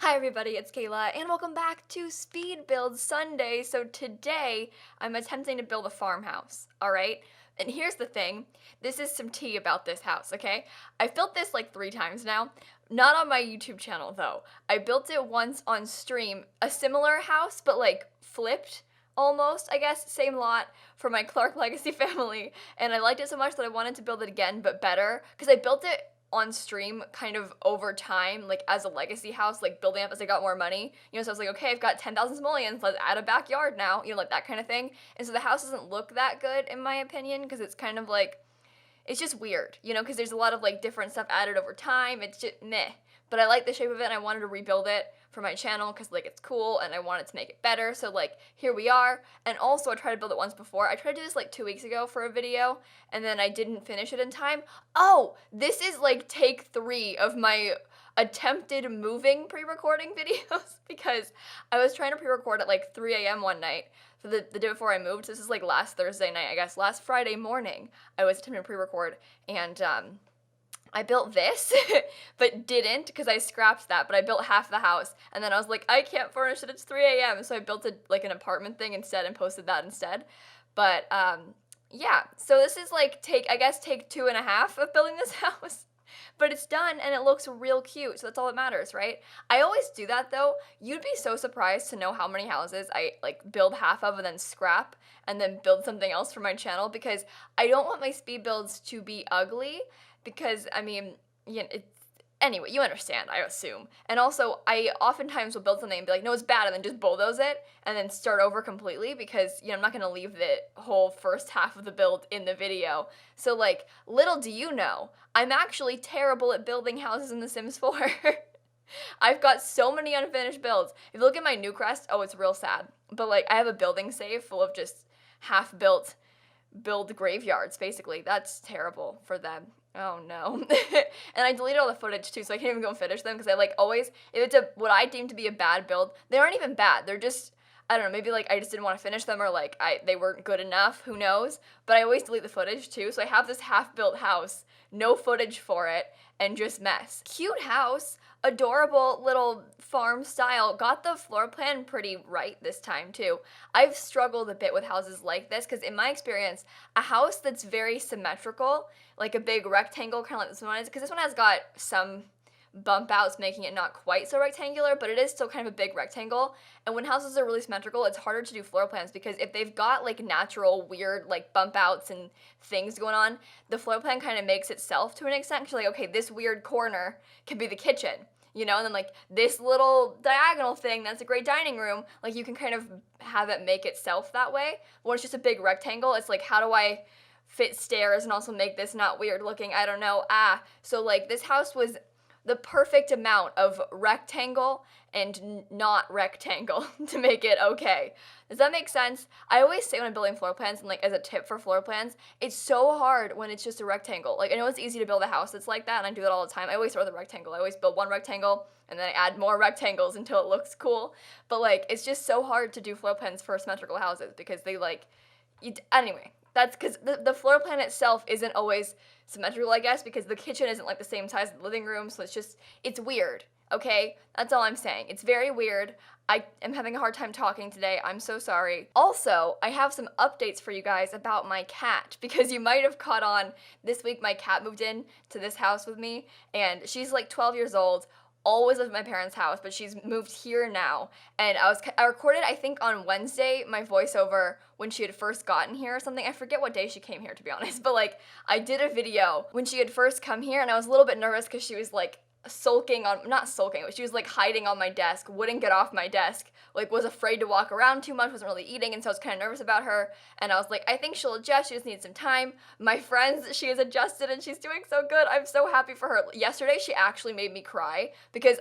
Hi everybody, it's Kayla, and welcome back to Speed Build Sunday. So today, I'm attempting to build a farmhouse, alright? And here's the thing, this is some tea about this house, okay? I've built this like 3 times now, not on my YouTube channel though. I built it once on stream, a similar house, but like flipped, almost, I guess, same lot for my Clark Legacy family, and I liked it so much that I wanted to build it again, but better, because I built it on stream kind of over time, like as a legacy house, like building up as I got more money. So I was like, okay, I've got 10,000 simoleons, let's add a backyard now, like that kind of thing. And so the house doesn't look that good in my opinion, because it's kind of like, it's just weird, because there's a lot of like different stuff added over time. It's just meh. But I like the shape of it and I wanted to rebuild it for my channel because like it's cool and I wanted to make it better. So like here we are. And also I tried to build it once before. I tried to do this like 2 weeks ago for a video and then I didn't finish it in time. Oh, this is like take 3 of my attempted moving pre-recording videos because I was trying to pre-record at like 3 a.m. one night for the day before I moved. So this is like last Thursday night, I guess. Last Friday morning, I was attempting to pre-record, and I built this, but didn't because I scrapped that, but I built half the house, and then I was like, I can't furnish it, it's 3 a.m., so I built like an apartment thing instead and posted that instead. But, yeah, so this is like take 2.5 of building this house. But it's done and it looks real cute, so that's all that matters, right? I always do that though. You'd be so surprised to know how many houses I like build half of and then scrap and then build something else for my channel because I don't want my speed builds to be ugly because, I mean, anyway, you understand, I assume. And also, I oftentimes will build something and be like, no, it's bad, and then just bulldoze it, and then start over completely, because, I'm not gonna leave the whole first half of the build in the video. So, like, little do you know, I'm actually terrible at building houses in The Sims 4. I've got so many unfinished builds. If you look at my new crest, oh, it's real sad. But, like, I have a building save full of just half-built build graveyards, basically. That's terrible for them. Oh no. And I deleted all the footage too, so I can't even go and finish them because I like always, if it's what I deem to be a bad build, they aren't even bad. They're just, I don't know, maybe like I just didn't want to finish them or like they weren't good enough, who knows. But I always delete the footage too, so I have this half-built house, no footage for it, and just mess. Cute house, adorable little farm style. Got the floor plan pretty right this time too. I've struggled a bit with houses like this because in my experience, a house that's very symmetrical, like a big rectangle, kind of like this one is, because this one has got some bump outs making it not quite so rectangular, but it is still kind of a big rectangle. And when houses are really symmetrical, it's harder to do floor plans because if they've got like natural weird like bump outs and things going on, the floor plan kind of makes itself to an extent. Cause you're like, okay, this weird corner can be the kitchen, and then like this little diagonal thing, that's a great dining room. Like you can kind of have it make itself that way. When it's just a big rectangle, it's like, how do I fit stairs and also make this not weird looking? I don't know. So like this house was the perfect amount of rectangle and not rectangle to make it okay. Does that make sense? I always say when I'm building floor plans, and like as a tip for floor plans, it's so hard when it's just a rectangle. Like I know it's easy to build a house that's like that, and I do that all the time. I always start with a rectangle. I always build one rectangle, and then I add more rectangles until it looks cool. But like, it's just so hard to do floor plans for symmetrical houses because they like, anyway. That's because the floor plan itself isn't always symmetrical, I guess, because the kitchen isn't like the same size as the living room, so it's weird, okay? That's all I'm saying. It's very weird. I am having a hard time talking today. I'm so sorry. Also, I have some updates for you guys about my cat, because you might have caught on this week my cat moved in to this house with me, and she's like 12 years old, always lived at my parents' house, but she's moved here now. And I recorded, I think on Wednesday, my voiceover when she had first gotten here or something. I forget what day she came here, to be honest, but like I did a video when she had first come here, and I was a little bit nervous because she was like not sulking, but she was like hiding on my desk, wouldn't get off my desk, like was afraid to walk around too much, wasn't really eating, and so I was kind of nervous about her, and I was like, I think she'll adjust, she just needs some time. My friends, she has adjusted and she's doing so good. I'm so happy for her. Yesterday, she actually made me cry because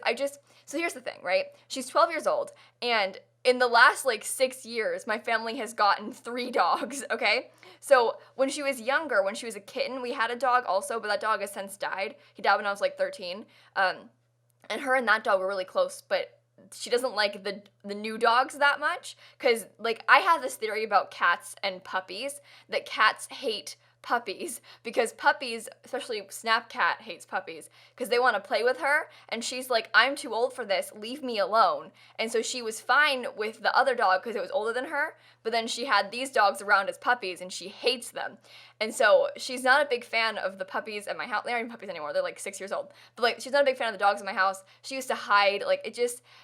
so here's the thing, right? She's 12 years old, and in the last like 6 years, my family has gotten 3 dogs, okay? So when she was younger, when she was a kitten, we had a dog also, but that dog has since died. He died when I was like 13. And her and that dog were really close, but she doesn't like the new dogs that much, because like I have this theory about cats and puppies, that cats hate puppies, because puppies, especially Snapcat hates puppies, because they want to play with her, and she's like, I'm too old for this, leave me alone. And so she was fine with the other dog because it was older than her, but then she had these dogs around as puppies, and she hates them. And so she's not a big fan of the puppies at my house. They aren't even puppies anymore, they're like 6 years old. But like, she's not a big fan of the dogs in my house. She used to hide, like,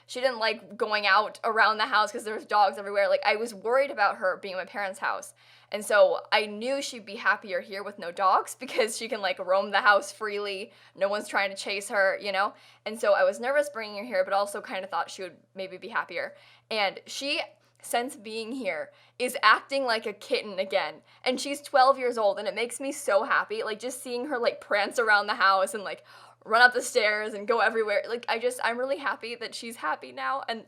she didn't like going out around the house because there's dogs everywhere. Like, I was worried about her being at my parents' house. And so I knew she'd be happier here with no dogs because she can like roam the house freely. No one's trying to chase her, you know? And so I was nervous bringing her here, but also kind of thought she would maybe be happier. And she, since being here, is acting like a kitten again. And she's 12 years old, and it makes me so happy. Like, just seeing her like prance around the house and like run up the stairs and go everywhere. Like, I'm really happy that she's happy now. And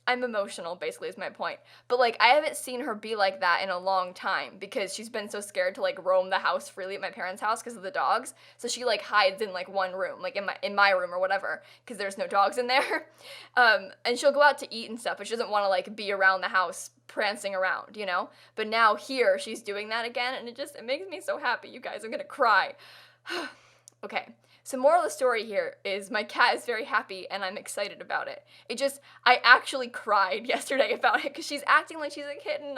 I'm emotional, basically, is my point. But, like, I haven't seen her be like that in a long time because she's been so scared to, like, roam the house freely at my parents' house because of the dogs. So she, like, hides in, like, one room, like, in my room or whatever, because there's no dogs in there. And she'll go out to eat and stuff, but she doesn't want to, like, be around the house prancing around, you know? But now here, she's doing that again, and it makes me so happy, you guys. I'm gonna cry. Okay. So moral of the story here is my cat is very happy and I'm excited about it. I actually cried yesterday about it because she's acting like she's a kitten.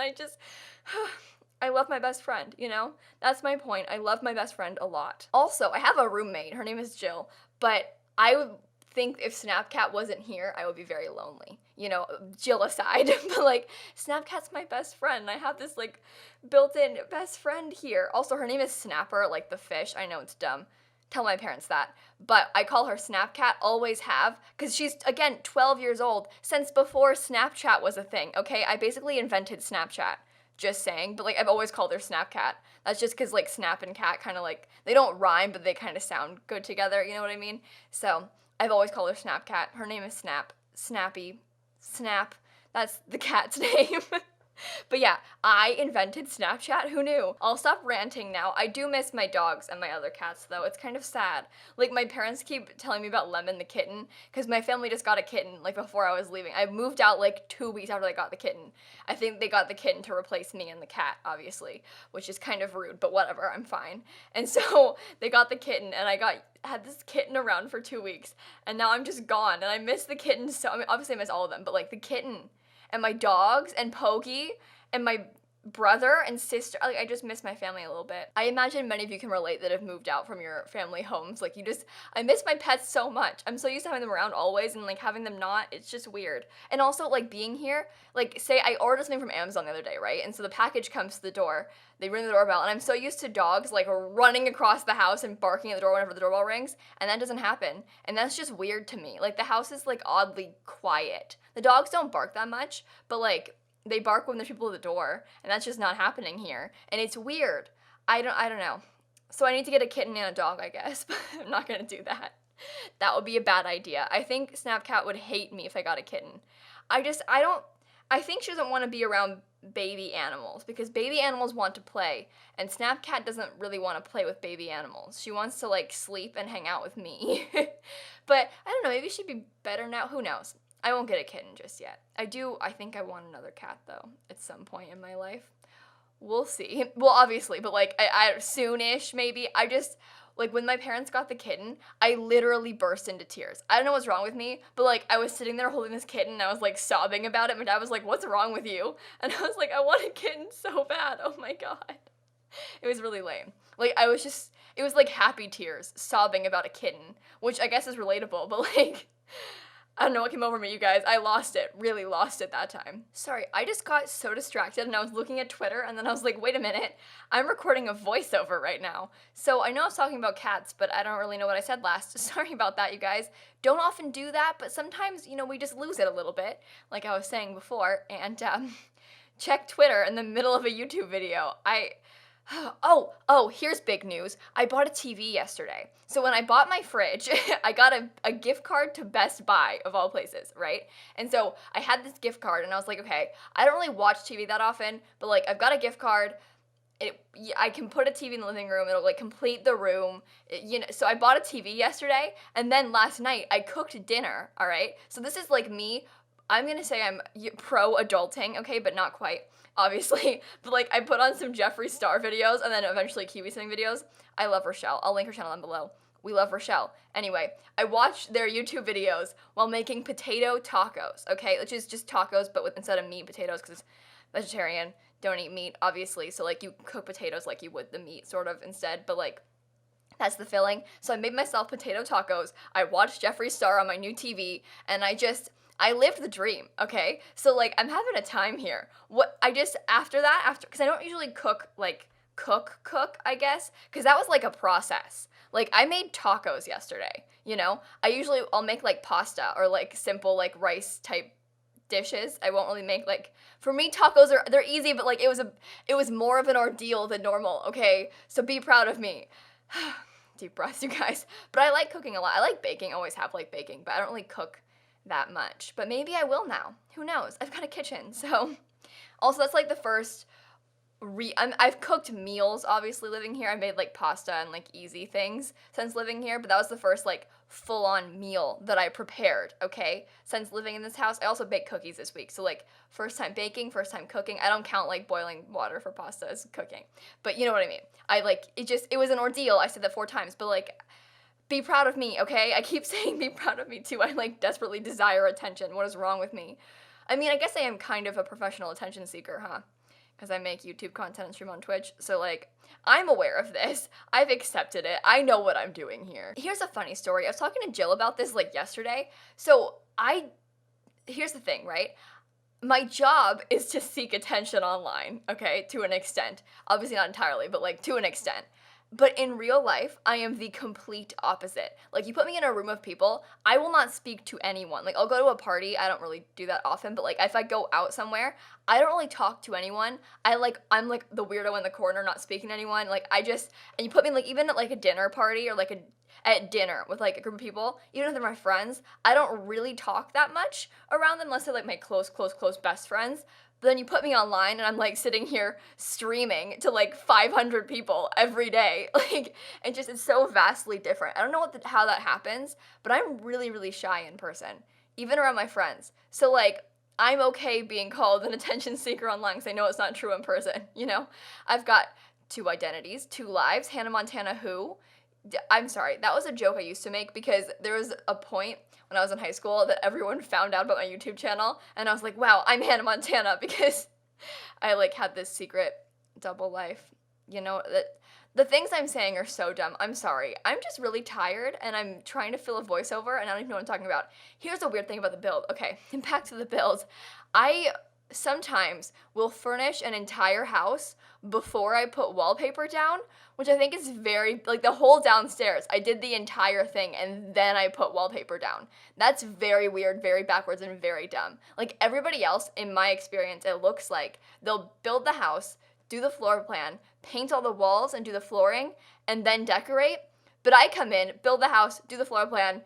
I love my best friend, you know? That's my point. I love my best friend a lot. Also, I have a roommate. Her name is Jill, but I would think if Snapcat wasn't here, I would be very lonely. You know, Jill aside, but like, Snapcat's my best friend. I have this like built-in best friend here. Also, her name is Snapper, like the fish. I know it's dumb. Tell my parents that. But I call her Snapcat, always have, because she's, again, 12 years old, since before Snapchat was a thing, okay? I basically invented Snapchat, just saying, but, like, I've always called her Snapcat. That's just because, like, Snap and Cat kind of, like, they don't rhyme, but they kind of sound good together, you know what I mean? So, I've always called her Snapcat. Her name is Snap. Snappy. Snap. That's the cat's name. But yeah, I invented Snapchat, who knew? I'll stop ranting now. I do miss my dogs and my other cats, though. It's kind of sad. Like, my parents keep telling me about Lemon the kitten, because my family just got a kitten, like, before I was leaving. I moved out, like, 2 weeks after they got the kitten. I think they got the kitten to replace me and the cat, obviously, which is kind of rude, but whatever, I'm fine. And so, they got the kitten, and had this kitten around for 2 weeks, and now I'm just gone, and I miss the kitten so, I mean, obviously I miss all of them, but, like, the kitten and my dogs and Pokey and my brother and sister, like, I just miss my family a little bit. I imagine many of you can relate that have moved out from your family homes. Like, I miss my pets so much. I'm so used to having them around always, and like having them not, it's just weird. And also, like, being here, like, say I ordered something from Amazon the other day, right? And so the package comes to the door, they ring the doorbell, and I'm so used to dogs like running across the house and barking at the door whenever the doorbell rings, and that doesn't happen. And that's just weird to me. Like, the house is like oddly quiet. The dogs don't bark that much, but like, they bark when there's people at the door, and that's just not happening here. And it's weird. I don't know. So I need to get a kitten and a dog, I guess, but I'm not gonna do that. That would be a bad idea. I think Snapcat would hate me if I got a kitten. I think she doesn't want to be around baby animals, because baby animals want to play, and Snapcat doesn't really want to play with baby animals. She wants to, like, sleep and hang out with me. But, I don't know, maybe she'd be better now. Who knows? I won't get a kitten just yet. I think I want another cat, though, at some point in my life. We'll see. Well, obviously, but, like, I soonish, maybe. Like, when my parents got the kitten, I literally burst into tears. I don't know what's wrong with me, but, like, I was sitting there holding this kitten, and I was, like, sobbing about it. My dad was like, "What's wrong with you?" And I was like, "I want a kitten so bad. Oh, my God." It was really lame. Like, it was, like, happy tears, sobbing about a kitten, which I guess is relatable, but, like, I don't know what came over me, you guys. I lost it. Really lost it that time. Sorry, I just got so distracted and I was looking at Twitter and then I was like, wait a minute, I'm recording a voiceover right now. So I know I was talking about cats, but I don't really know what I said last. Sorry about that, you guys. Don't often do that, but sometimes, you know, we just lose it a little bit, like I was saying before. And check Twitter in the middle of a YouTube video. Oh, here's big news. I bought a TV yesterday. So when I bought my fridge, I got a gift card to Best Buy, of all places, right? And so I had this gift card, and I was like, okay, I don't really watch TV that often, but, like, I've got a gift card. I can put a TV in the living room. It'll, like, complete the room. You know, so I bought a TV yesterday, and then last night I cooked dinner, all right? So this is, like, me I'm gonna say I'm pro adulting, okay, but not quite, obviously. But like, I put on some Jeffree Star videos and then eventually Kiwi Sing videos. I love Rochelle. I'll link her channel down below. We love Rochelle. Anyway, I watched their YouTube videos while making potato tacos, okay, which is just tacos, but with instead of meat, potatoes, because it's vegetarian. Don't eat meat, obviously. So like, you cook potatoes like you would the meat, sort of instead, but like, that's the filling. So I made myself potato tacos. I watched Jeffree Star on my new TV, and I lived the dream, okay? So like, I'm having a time here. Because I don't usually cook, like, cook, I guess, because that was like a process. Like, I made tacos yesterday, you know? I'll make like pasta or like simple like rice type dishes. I won't really make like, for me they're easy, but like it was more of an ordeal than normal, okay? So be proud of me. Deep breaths, you guys. But I like cooking a lot. I like baking, always have liked baking, but I don't really cook that much. But maybe I will now. Who knows? I've got a kitchen, so. Also, that's like the first I've cooked meals, obviously, living here. I made like pasta and like easy things since living here, but that was the first like full-on meal that I prepared, okay? Since living in this house. I also baked cookies this week, so like first time baking, first time cooking. I don't count like boiling water for pasta as cooking, but you know what I mean. It was an ordeal. I said that 4 times, but like, be proud of me, okay? I keep saying be proud of me too. I like desperately desire attention. What is wrong with me? I mean, I guess I am kind of a professional attention seeker, huh? Because I make YouTube content and stream on Twitch, so like, I'm aware of this. I've accepted it. I know what I'm doing here. Here's a funny story. I was talking to Jill about this like yesterday. Here's the thing, right? My job is to seek attention online, okay, to an extent. Obviously not entirely, but like to an extent. But in real life, I am the complete opposite. Like, you put me in a room of people, I will not speak to anyone. Like, I'll go to a party, I don't really do that often, but like, if I go out somewhere, I don't really talk to anyone. I'm like the weirdo in the corner, not speaking to anyone. Like, and you put me like, even at like a dinner party or like at dinner with like a group of people, even if they're my friends, I don't really talk that much around them unless they're like my close best friends. But then you put me online and I'm like sitting here streaming to like 500 people every day. Like, it's so vastly different. I don't know how that happens, but I'm really, really shy in person, even around my friends. So like, I'm okay being called an attention seeker online because I know it's not true in person, you know? I've got 2 identities, 2 lives. Hannah Montana who? I'm sorry, that was a joke I used to make because there was a point when I was in high school that everyone found out about my YouTube channel, and I was like, wow, I'm Hannah Montana, because I like had this secret double life. You know, that the things I'm saying are so dumb. I'm sorry. I'm just really tired, and I'm trying to fill a voiceover, and I don't even know what I'm talking about. Here's a weird thing about the build. Okay, back to the build. I sometimes will furnish an entire house before I put wallpaper down, which I think is very, like, the whole downstairs, I did the entire thing and then I put wallpaper down. That's very weird, very backwards, and very dumb. Like, everybody else, in my experience, it looks like they'll build the house, do the floor plan, paint all the walls and do the flooring, and then decorate. But I come in, build the house, do the floor plan,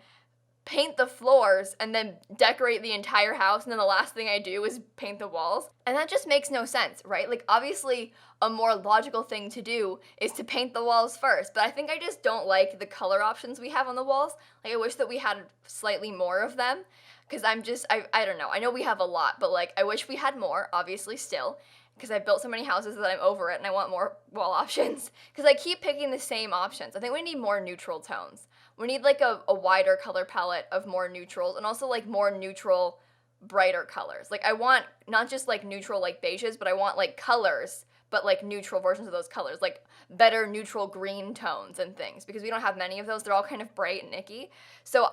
paint the floors, and then decorate the entire house, and then the last thing I do is paint the walls. And that just makes no sense, right? Like, obviously, a more logical thing to do is to paint the walls first, but I think I just don't like the color options we have on the walls. Like, I wish that we had slightly more of them, because I don't know. I know we have a lot, but like, I wish we had more, obviously, still, because I built so many houses that I'm over it and I want more wall options, because I keep picking the same options. I think we need more neutral tones. We need like a wider color palette of more neutrals, and also like more neutral, brighter colors. Like, I want not just like neutral like beiges, but I want like colors, but like neutral versions of those colors, like better neutral green tones and things, because we don't have many of those. They're all kind of bright and icky. So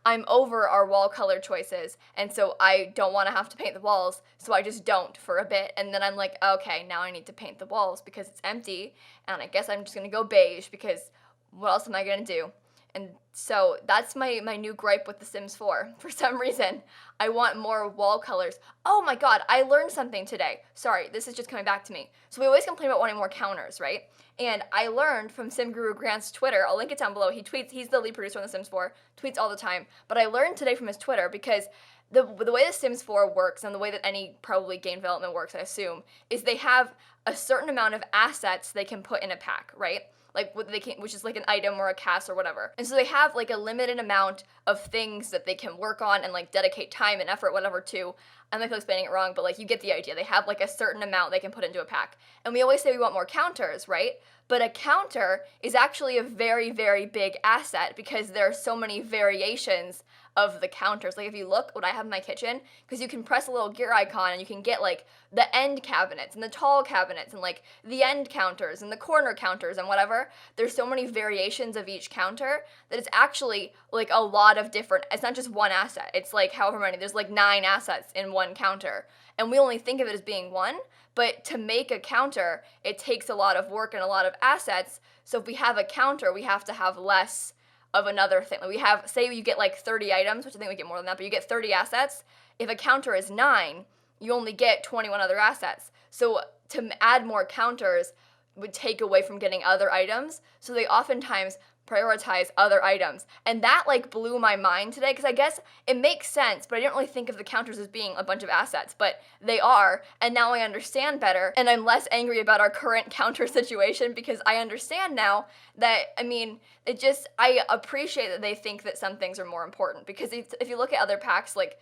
I'm over our wall color choices, and so I don't want to have to paint the walls, so I just don't for a bit, and then I'm like, okay, now I need to paint the walls because it's empty, and I guess I'm just gonna go beige, because what else am I gonna do? And so that's my new gripe with The Sims 4. For some reason, I want more wall colors. Oh my god, I learned something today. Sorry, this is just coming back to me. So we always complain about wanting more counters, right? And I learned from Sim Guru Grant's Twitter. I'll link it down below. He tweets, he's the lead producer on The Sims 4, tweets all the time. But I learned today from his Twitter, because the way The Sims 4 works, and the way that any probably game development works, I assume, is they have a certain amount of assets they can put in a pack, right? like what they can, which is like an item or a cast or whatever. And so they have like a limited amount of things that they can work on and like dedicate time and effort, whatever, to. I'm like explaining it wrong, but like you get the idea. They have like a certain amount they can put into a pack. And we always say we want more counters, right? But a counter is actually a very, very big asset because there are so many variations of the counters. Like if you look what I have in my kitchen, because you can press a little gear icon and you can get like the end cabinets and the tall cabinets and like the end counters and the corner counters and whatever. There's so many variations of each counter that it's actually like a lot of different, it's not just one asset. It's like however many, there's like 9 assets in one counter. And we only think of it as being one, but to make a counter, it takes a lot of work and a lot of assets. So if we have a counter, we have to have less of another thing. Like we have, say you get like 30 items, which I think we get more than that, but you get 30 assets. If a counter is 9, you only get 21 other assets. So to add more counters would take away from getting other items. So they oftentimes prioritize other items. And that like blew my mind today, because I guess it makes sense, but I didn't really think of the counters as being a bunch of assets, but they are. And now I understand better, and I'm less angry about our current counter situation because I understand now that, I mean, I appreciate that they think that some things are more important, because if you look at other packs, like,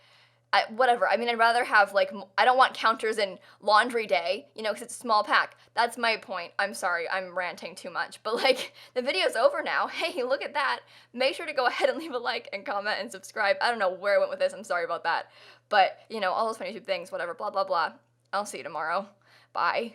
whatever. I mean, I'd rather have, like, I don't want counters in laundry day, you know, because it's a small pack. That's my point. I'm sorry, I'm ranting too much. But, like, the video's over now. Hey, look at that. Make sure to go ahead and leave a like and comment and subscribe. I don't know where I went with this. I'm sorry about that. But, you know, all those fun YouTube things, whatever, blah, blah, blah. I'll see you tomorrow. Bye.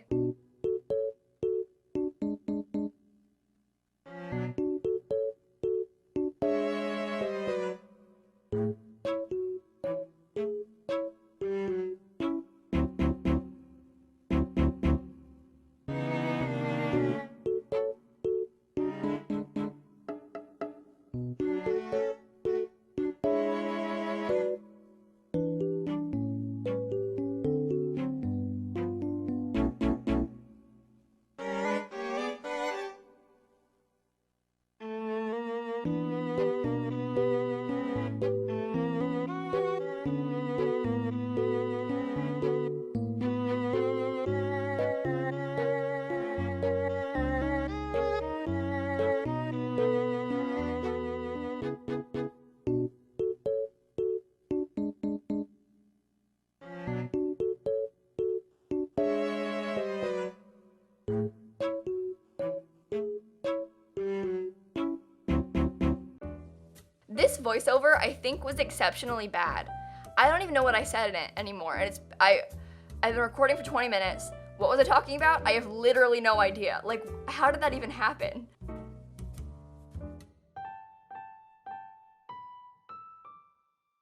This voiceover, I think, was exceptionally bad. I don't even know what I said in it anymore, and I've been recording for 20 minutes. What was I talking about? I have literally no idea. Like, how did that even happen?